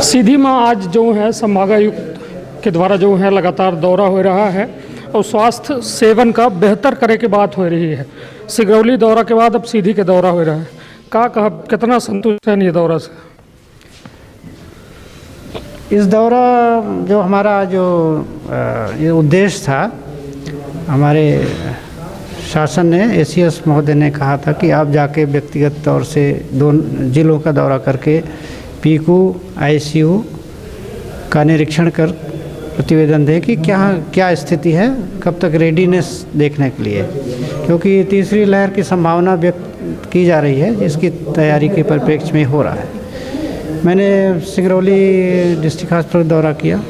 सीधी में आज जो है संभागायुक्त के द्वारा जो है लगातार दौरा हो रहा है और स्वास्थ्य सेवन का बेहतर करे की बात हो रही है। सिगरौली दौरा के बाद अब सीधी के दौरा हो रहा है। कहा कितना संतुष्ट है ये दौरा से? इस दौरा जो हमारा ये उद्देश्य था, हमारे शासन ने एसीएस महोदय ने कहा था कि आप जाके व्यक्तिगत तौर से 2 जिलों का दौरा करके पीकू आईसीयू का निरीक्षण कर प्रतिवेदन दें कि क्या स्थिति है, कब तक रेडीनेस देखने के लिए, क्योंकि तीसरी लहर की संभावना व्यक्त की जा रही है जिसकी तैयारी के परिप्रेक्ष्य में हो रहा है। मैंने सिगरौली डिस्ट्रिक्ट हॉस्पिटल दौरा किया।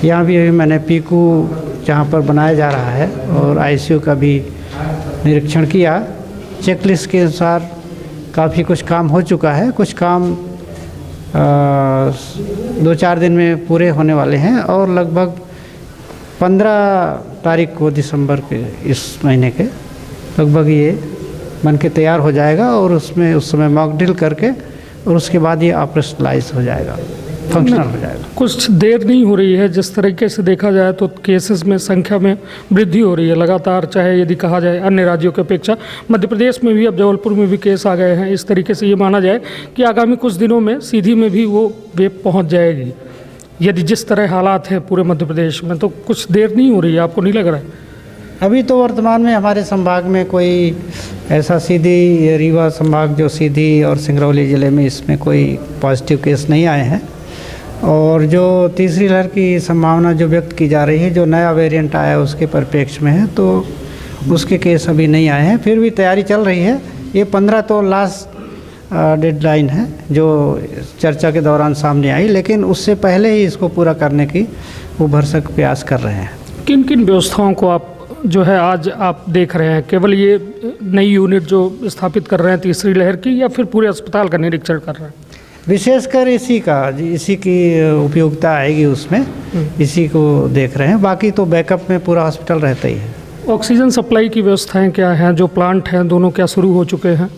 यहाँ भी मैंने पीकू जहाँ पर बनाया जा रहा है और आईसीयू का भी निरीक्षण किया। चेकलिस्ट के अनुसार काफ़ी कुछ काम हो चुका है, कुछ काम 2-4 दिन में पूरे होने वाले हैं और लगभग 15 तारीख को दिसंबर के इस महीने के लगभग ये बन के तैयार हो जाएगा और उसमें उस समय मॉक ड्रिल करके और उसके बाद ये ऑपरेशनलाइज हो जाएगा, फंक्शनल हो जाएगा। कुछ देर नहीं हो रही है, जिस तरीके से देखा जाए तो केसेस में संख्या में वृद्धि हो रही है लगातार, चाहे यदि कहा जाए अन्य राज्यों की अपेक्षा मध्य प्रदेश में भी अब जबलपुर में भी केस आ गए हैं। इस तरीके से ये माना जाए कि आगामी कुछ दिनों में सीधी में भी वो वेब पहुँच जाएगी यदि जिस तरह हालात है पूरे मध्य प्रदेश में, तो कुछ देर नहीं हो रही है, आपको नहीं लग रहा है? अभी तो वर्तमान में हमारे संभाग में कोई ऐसा सीधी रीवा संभाग जो सीधी और सिंगरौली ज़िले में इसमें कोई पॉजिटिव केस नहीं आए हैं और जो तीसरी लहर की संभावना जो व्यक्त की जा रही है, जो नया वेरिएंट आया है उसके परिप्रेक्ष्य में है, तो उसके केस अभी नहीं आए हैं। फिर भी तैयारी चल रही है। ये 15 तो लास्ट डेडलाइन है जो चर्चा के दौरान सामने आई, लेकिन उससे पहले ही इसको पूरा करने की वो भरसक प्रयास कर रहे हैं। किन किन व्यवस्थाओं को आप जो है आज आप देख रहे हैं? केवल ये नई यूनिट जो स्थापित कर रहे हैं तीसरी लहर की, या फिर पूरे अस्पताल का निरीक्षण कर रहे हैं? विशेषकर इसी की उपयोगिता आएगी उसमें, इसी को देख रहे हैं। बाकी तो बैकअप में पूरा हॉस्पिटल रहता ही है। ऑक्सीजन सप्लाई की व्यवस्थाएं क्या हैं? जो प्लांट हैं दोनों क्या शुरू हो चुके हैं?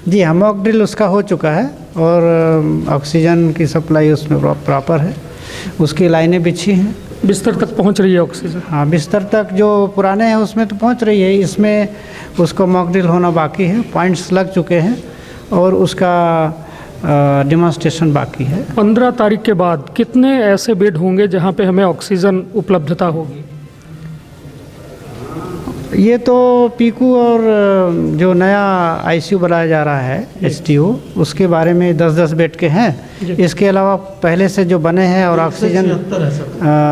जी हाँ, मॉक ड्रिल उसका हो चुका है और ऑक्सीजन की सप्लाई उसमें प्रॉपर है, उसकी लाइनें बिछी हैं। बिस्तर तक पहुंच रही है ऑक्सीजन? हाँ, बिस्तर तक जो पुराने हैं उसमें तो पहुंच रही है, इसमें उसको मॉक ड्रिल होना बाकी है। पॉइंट्स लग चुके हैं और उसका डेमोन्स्ट्रेशन बाकी है। 15 तारीख के बाद कितने ऐसे बेड होंगे जहां पे हमें ऑक्सीजन उपलब्धता होगी? ये तो पीकू और जो नया आईसीयू बनाया जा रहा है एचटीयू, उसके बारे में 10-10 बेड के हैं। इसके अलावा पहले से जो बने हैं और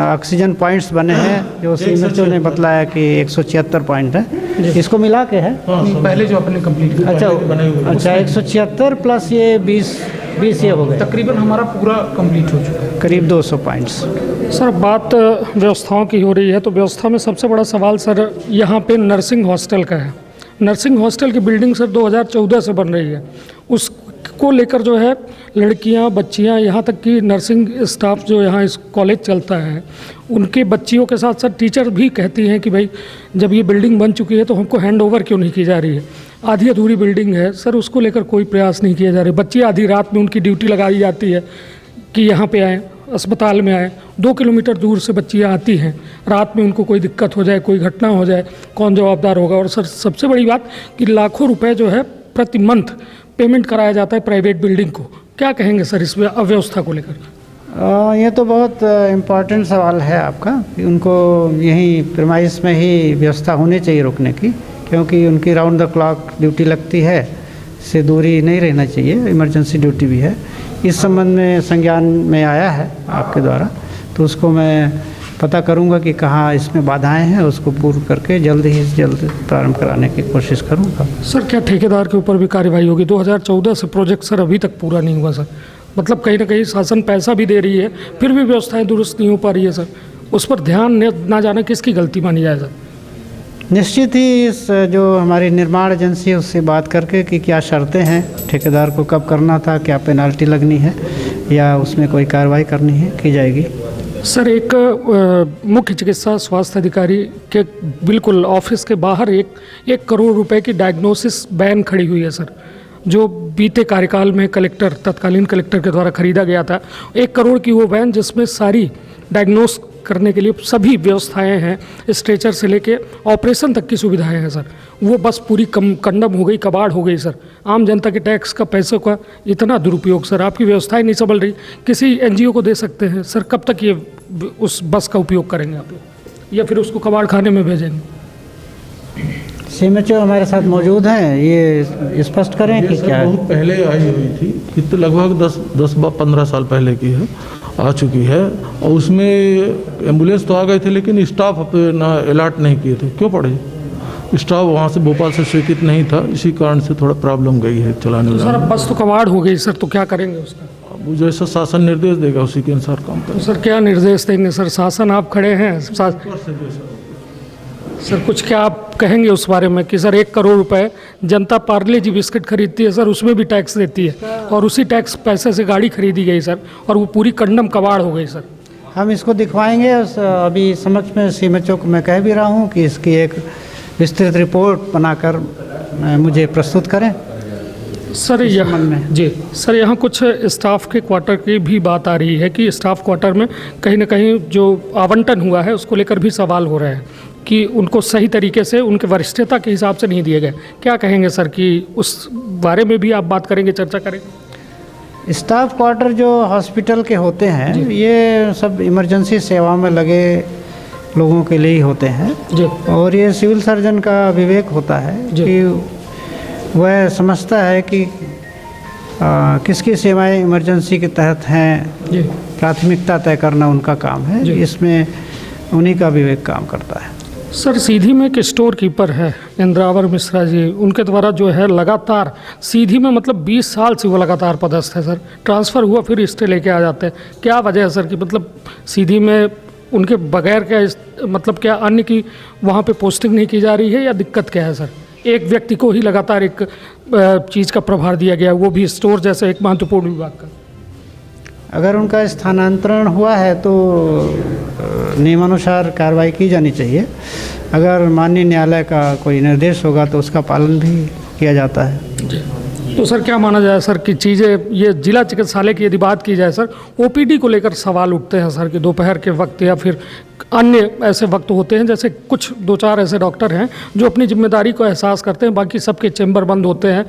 ऑक्सीजन पॉइंट्स बने हैं जो सीएमएचओ ने बतलाया कि 176 पॉइंट है, इसको मिला के है। पहले जो अपने कंप्लीट अच्छा 176 प्लस ये 20 ये हो गए, तकरीबन हमारा पूरा कंप्लीट हो चुका है, करीब 200 पॉइंट्स। सर, बात व्यवस्थाओं की हो रही है तो व्यवस्था में सबसे बड़ा सवाल सर यहाँ पे नर्सिंग हॉस्टल का है। नर्सिंग हॉस्टल की बिल्डिंग सर 2014 से बन रही है, उसको लेकर जो है लड़कियाँ बच्चियाँ, यहाँ तक कि नर्सिंग स्टाफ जो यहाँ इस कॉलेज चलता है उनके बच्चियों के साथ साथ टीचर भी कहती हैं कि भाई जब ये बिल्डिंग बन चुकी है तो हमको हैंड ओवर क्यों नहीं की जा रही है? आधी अधूरी बिल्डिंग है सर, उसको लेकर कोई प्रयास नहीं किया जा रहा है। बच्ची आधी रात में उनकी ड्यूटी लगाई जाती है कि यहाँ पे आएँ, अस्पताल में आए। 2 किलोमीटर दूर से बच्चियाँ आती हैं, रात में उनको कोई दिक्कत हो जाए, कोई घटना हो जाए, कौन जवाबदार होगा? और सर सबसे बड़ी बात कि लाखों रुपए जो है प्रति मंथ पेमेंट कराया जाता है प्राइवेट बिल्डिंग को। क्या कहेंगे सर इस अव्यवस्था को लेकर? ये तो बहुत इम्पॉर्टेंट सवाल है आपका कि उनको यहीं प्रीमाइस में ही व्यवस्था होनी चाहिए रुकने की, क्योंकि उनकी राउंड द क्लॉक ड्यूटी लगती है, से दूरी नहीं रहना चाहिए, इमरजेंसी ड्यूटी भी है। इस संबंध में संज्ञान में आया है आपके द्वारा, तो उसको मैं पता करूंगा कि कहाँ इसमें बाधाएं हैं, उसको पूर्ण करके जल्द प्रारंभ कराने की कोशिश करूंगा। सर, क्या ठेकेदार के ऊपर भी कार्रवाई होगी? 2014 से प्रोजेक्ट सर अभी तक पूरा नहीं हुआ सर, मतलब कहीं ना कहीं शासन पैसा भी दे रही है फिर भी व्यवस्थाएं दुरुस्त नहीं हो पा रही है सर, उस पर ध्यान ना जाना किसकी गलती मानी जाए सर? निश्चित ही इस जो हमारी निर्माण एजेंसी है उससे बात करके कि क्या शर्तें हैं, ठेकेदार को कब करना था, क्या पेनाल्टी लगनी है या उसमें कोई कार्रवाई करनी है, की जाएगी। सर, एक मुख्य चिकित्सा स्वास्थ्य अधिकारी के बिल्कुल ऑफिस के बाहर 1 करोड़ रुपए की डायग्नोसिस बैन खड़ी हुई है सर। जो बीते कार्यकाल में तत्कालीन कलेक्टर के द्वारा खरीदा गया था, 1 करोड़ की वो वैन जिसमें सारी डायग्नोस करने के लिए सभी व्यवस्थाएं हैं, स्ट्रेचर से लेके ऑपरेशन तक की सुविधाएं हैं सर, वो बस पूरी कंडम हो गई, कबाड़ हो गई सर। आम जनता के टैक्स का पैसों का इतना दुरुपयोग सर, आपकी व्यवस्थाएं नहीं संभल रही। किसी एनजीओ को दे सकते हैं सर, कब तक ये उस बस का उपयोग करेंगे आप लोग, या फिर उसको कबाड़ खाने में भेजेंगे? सीएमएचओ हमारे साथ मौजूद हैं, ये स्पष्ट करें कि क्या है। बहुत पहले आई हुई थी, कितने लगभग 10-15 साल पहले की है, आ चुकी है। और उसमें एम्बुलेंस तो आ गए थे, लेकिन स्टाफ अपना अलर्ट नहीं किए थे। क्यों पड़े? स्टाफ वहाँ से भोपाल से स्वीकृत नहीं था, इसी कारण से थोड़ा प्रॉब्लम गई है चलाने में। सर अब बस तो कबाड़ हो गई सर, तो क्या करेंगे उसका? अब जैसा शासन निर्देश देगा उसी के अनुसार काम तो करें। सर क्या निर्देश देंगे सर? शासन आप खड़े हैं सर, कुछ क्या आप कहेंगे उस बारे में कि सर 1 करोड़ रुपए जनता पार्ले जी बिस्किट खरीदती है सर, उसमें भी टैक्स देती है, और उसी टैक्स पैसे से गाड़ी खरीदी गई सर, और वो पूरी कंडम कबाड़ हो गई सर। हम इसको दिखवाएंगे। अभी समक्ष में सीएमएचओ को मैं कह भी रहा हूँ कि इसकी एक विस्तृत रिपोर्ट बनाकर मुझे प्रस्तुत करें। सर यहाँ कुछ स्टाफ के क्वार्टर की भी बात आ रही है कि स्टाफ क्वार्टर में कहीं ना कहीं जो आवंटन हुआ है उसको लेकर भी सवाल हो रहे हैं कि उनको सही तरीके से उनके वरिष्ठता के हिसाब से नहीं दिए गए। क्या कहेंगे सर कि उस बारे में भी आप बात करेंगे, चर्चा करेंगे? स्टाफ क्वार्टर जो हॉस्पिटल के होते हैं, ये सब इमरजेंसी सेवा में लगे लोगों के लिए ही होते हैं जी। और ये सिविल सर्जन का विवेक होता है कि वह समझता है कि किसकी सेवाएं इमरजेंसी के तहत हैं, जी। प्राथमिकता तय करना उनका काम है, इसमें उन्हीं का विवेक काम करता है। सर सीधी में एक स्टोर कीपर है इंद्रावर मिश्रा जी, उनके द्वारा जो है लगातार सीधी में मतलब 20 साल से वो लगातार पदस्थ है सर, ट्रांसफ़र हुआ फिर स्टे लेके आ जाते हैं। क्या वजह है सर कि मतलब सीधी में उनके बगैर क्या मतलब क्या अन्य की वहाँ पे पोस्टिंग नहीं की जा रही है, या दिक्कत क्या है सर? एक व्यक्ति को ही लगातार एक चीज़ का प्रभार दिया गया, वो भी स्टोर जैसे एक महत्वपूर्ण विभाग का। अगर उनका स्थानांतरण हुआ है तो नियमानुसार कार्रवाई की जानी चाहिए। अगर माननीय न्यायालय का कोई निर्देश होगा तो उसका पालन भी किया जाता है। तो सर क्या माना जाए सर कि चीज़ें ये जिला चिकित्सालय की यदि बात की जाए सर, ओपीडी को लेकर सवाल उठते हैं सर कि दोपहर के वक्त या फिर अन्य ऐसे वक्त होते हैं, जैसे कुछ 2-4 ऐसे डॉक्टर हैं जो अपनी जिम्मेदारी को एहसास करते हैं, बाकी सबके चैम्बर बंद होते हैं,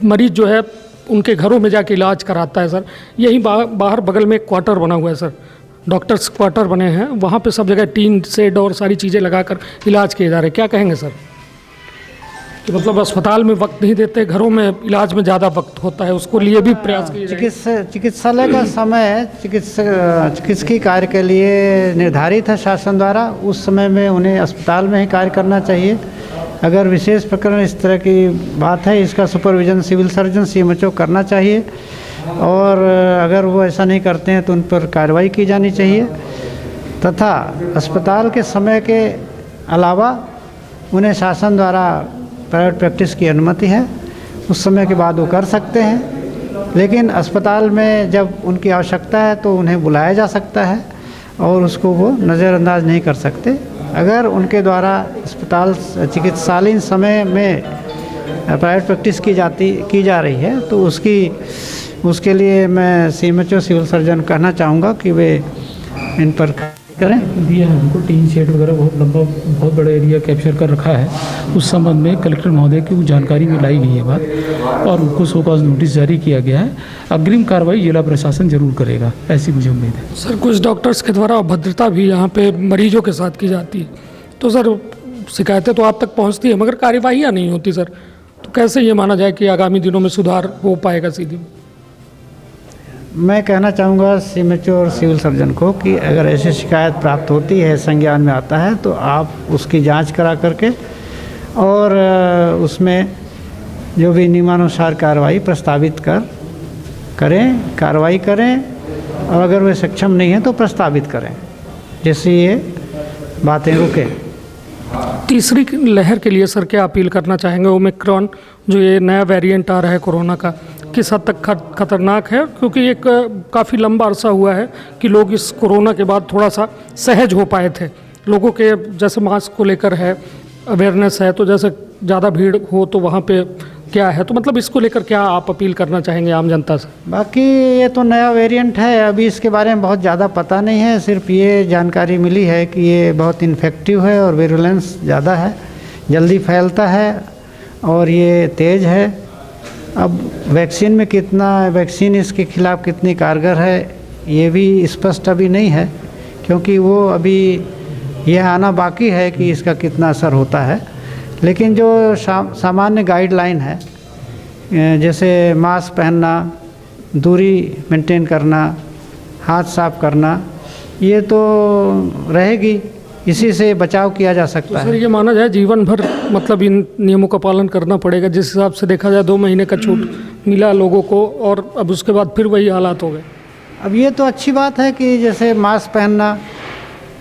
मरीज जो है उनके घरों में जाके इलाज कराता है सर। यही बाहर बगल में एक क्वार्टर बना हुआ है सर, डॉक्टर्स क्वार्टर बने हैं, वहाँ पे सब जगह टीन शेड और सारी चीज़ें लगाकर इलाज किए जा रहे हैं। क्या कहेंगे सर कि मतलब अस्पताल में वक्त नहीं देते, घरों में इलाज में ज़्यादा वक्त होता है, उसको लिए भी प्रयास किए? चिकित्सालय का समय चिकित्सकीय कार्य के लिए निर्धारित है शासन द्वारा, उस समय में उन्हें अस्पताल में ही कार्य करना चाहिए। अगर विशेष प्रकरण इस तरह की बात है, इसका सुपरविजन सिविल सर्जन सीएमएचओ करना चाहिए, और अगर वो ऐसा नहीं करते हैं तो उन पर कार्रवाई की जानी चाहिए, तथा अस्पताल के समय के अलावा उन्हें शासन द्वारा प्राइवेट प्रैक्टिस की अनुमति है, उस समय के बाद वो कर सकते हैं। लेकिन अस्पताल में जब उनकी आवश्यकता है तो उन्हें बुलाया जा सकता है और उसको वो नज़रअंदाज नहीं कर सकते। अगर उनके द्वारा अस्पताल चिकित्सालयीन समय में प्राइवेट प्रैक्टिस की जा रही है तो उसके लिए मैं सीएमएचओ सिविल सर्जन कहना चाहूँगा कि वे इन पर करें। दिया है उनको टीन शेड वगैरह, बहुत लंबा बहुत बड़ा एरिया कैप्चर कर रखा है। उस संबंध में कलेक्टर महोदय की जानकारी में लाई गई है बात, और उनको शो कॉज नोटिस जारी किया गया है। अग्रिम कार्रवाई जिला प्रशासन जरूर करेगा, ऐसी मुझे उम्मीद है। सर कुछ डॉक्टर्स के द्वारा अभद्रता भी यहाँ पे मरीजों के साथ की जाती है, तो सर शिकायतें तो आप तक पहुँचती है मगर कार्यवाहियाँ नहीं होती सर, तो कैसे ये माना जाए कि आगामी दिनों में सुधार हो पाएगा? सीधी मैं कहना चाहूँगा सीएमएचओ और सिविल सर्जन को कि अगर ऐसी शिकायत प्राप्त होती है, संज्ञान में आता है, तो आप उसकी जांच करा करके और उसमें जो भी नियमानुसार कार्रवाई प्रस्तावित कार्रवाई करें, और अगर वे सक्षम नहीं हैं तो प्रस्तावित करें, जिससे ये बातें रुकें। तीसरी लहर के लिए सर क्या अपील करना चाहेंगे? ओमिक्रॉन जो ये नया वेरिएंट आ रहा है कोरोना का, किस हद तक खतरनाक है? क्योंकि एक काफ़ी लंबा अरसा हुआ है कि लोग इस कोरोना के बाद थोड़ा सा सहज हो पाए थे, लोगों के जैसे मास्क को लेकर है अवेयरनेस है, तो जैसे ज़्यादा भीड़ हो तो वहाँ पे क्या है, तो मतलब इसको लेकर क्या आप अपील करना चाहेंगे आम जनता से? बाकी ये तो नया वेरिएंट है, अभी इसके बारे में बहुत ज़्यादा पता नहीं है, सिर्फ ये जानकारी मिली है कि ये बहुत इन्फेक्टिव है और विरुलेंस ज़्यादा है, जल्दी फैलता है और ये तेज़ है। अब वैक्सीन में वैक्सीन इसके खिलाफ़ कितनी कारगर है ये भी स्पष्ट अभी नहीं है, क्योंकि वो अभी यह आना बाकी है कि इसका कितना असर होता है। लेकिन जो सामान्य गाइडलाइन है, जैसे मास्क पहनना, दूरी मेंटेन करना, हाथ साफ करना, ये तो रहेगी, इसी से बचाव किया जा सकता तो सर है। ये माना जाए जीवन भर मतलब इन नियमों का पालन करना पड़ेगा? जिस हिसाब से देखा जाए 2 महीने का छूट मिला लोगों को और अब उसके बाद फिर वही हालात हो गए। अब ये तो अच्छी बात है कि जैसे मास्क पहनना,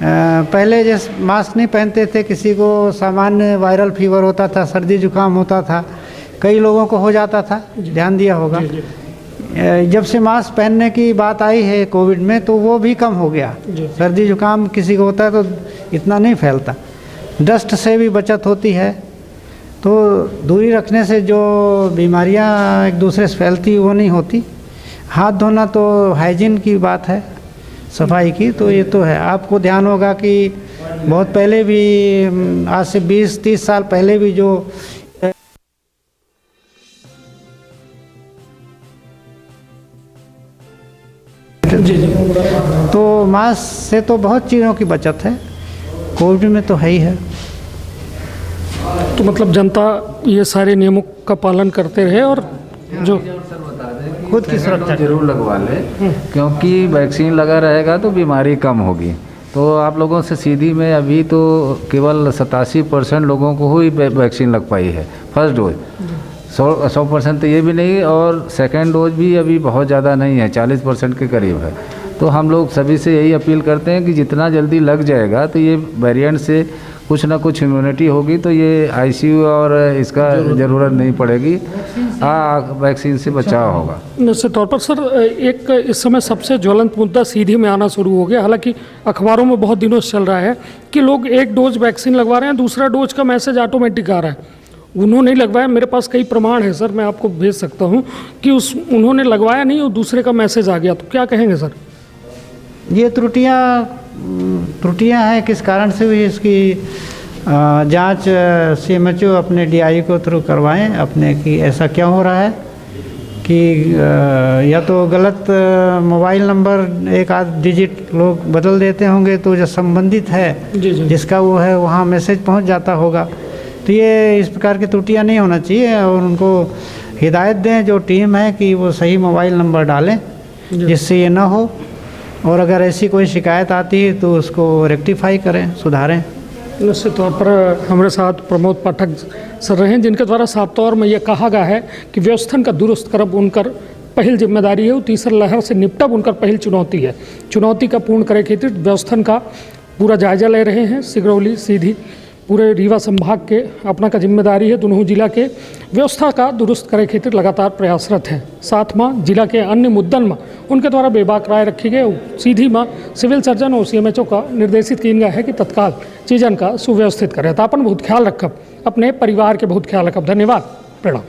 पहले जैसे मास्क नहीं पहनते थे, किसी को सामान्य वायरल फीवर होता था, सर्दी जुकाम होता था, कई लोगों को हो जाता था, ध्यान दिया होगा। जब से मास्क पहनने की बात आई है कोविड में तो वो भी कम हो गया। सर्दी जुकाम किसी को होता है तो इतना नहीं फैलता, डस्ट से भी बचत होती है, तो दूरी रखने से जो बीमारियां एक दूसरे से फैलती वो नहीं होती। हाथ धोना तो हाइजीन की बात है, सफाई की, तो ये तो है। आपको ध्यान होगा कि बहुत पहले भी, आज से 20-30 साल पहले भी जो तो मास्क से तो बहुत चीज़ों की बचत है, कोविड में तो है ही है। तो मतलब जनता ये सारे नियमों का पालन करते रहे और जो खुद की सुरक्षा जरूर लगवा ले, क्योंकि वैक्सीन लगा रहेगा तो बीमारी कम होगी। तो आप लोगों से सीधी में अभी तो केवल 87% लोगों को ही वैक्सीन लग पाई है, फर्स्ट डोज। 100% तो ये भी नहीं, और सेकेंड डोज भी अभी बहुत ज़्यादा नहीं है, 40% के करीब है। तो हम लोग सभी से यही अपील करते हैं कि जितना जल्दी लग जाएगा तो ये वेरिएंट से कुछ ना कुछ इम्यूनिटी होगी, तो ये आईसीयू और इसका ज़रूरत नहीं पड़ेगी, वैक्सीन से बचाव होगा। निश्चित तौर पर सर, एक इस समय सबसे ज्वलंत मुद्दा सीधी में आना शुरू हो गया। हालांकि अखबारों में बहुत दिनों से चल रहा है कि लोग एक डोज वैक्सीन लगवा रहे हैं, दूसरा डोज का मैसेज ऑटोमेटिक आ रहा है। उन्होंने लगवाया, मेरे पास कई प्रमाण है सर, मैं आपको भेज सकता हूँ कि उन्होंने लगवाया नहीं और दूसरे का मैसेज आ गया। तो क्या कहेंगे सर? ये त्रुटियां हैं, किस कारण से हुई इसकी जांच CMHO अपने DI को थ्रू करवाएं अपने कि ऐसा क्या हो रहा है कि या तो गलत मोबाइल नंबर एक आध डिजिट लोग बदल देते होंगे, तो जो संबंधित है जिसका वो है वहाँ मैसेज पहुँच जाता होगा। तो ये इस प्रकार की त्रुटियां नहीं होना चाहिए और उनको हिदायत दें जो टीम है कि वो सही मोबाइल नंबर डालें जिससे ये ना हो, और अगर ऐसी कोई शिकायत आती है तो उसको रेक्टिफाई करें, सुधारें। निश्चित तौर पर हमारे साथ प्रमोद पाठक सर रहे हैं, जिनके द्वारा साफ तौर में ये कहा गया है कि व्यवस्था का दुरुस्त करब उनकर पहल जिम्मेदारी है, तीसरा लहर से निपटब उनकर पहल चुनौती है। चुनौती का पूर्ण करे खातिर व्यवस्था का पूरा जायजा ले रहे हैं। सिगरौली, सीधी, पूरे रीवा संभाग के अपना का जिम्मेदारी है, दोनों जिला के व्यवस्था का दुरुस्त करे खातिर लगातार प्रयासरत है। साथ में जिला के अन्य मुद्दन में उनके द्वारा बेबाक राय रखी गई। सीधी में सिविल सर्जन और CMHO का निर्देशित किया गया है कि तत्काल चीजन का सुव्यवस्थित करें। तो अपन बहुत ख्याल रखब, अपने परिवार के बहुत ख्याल रखब। धन्यवाद, प्रणाम।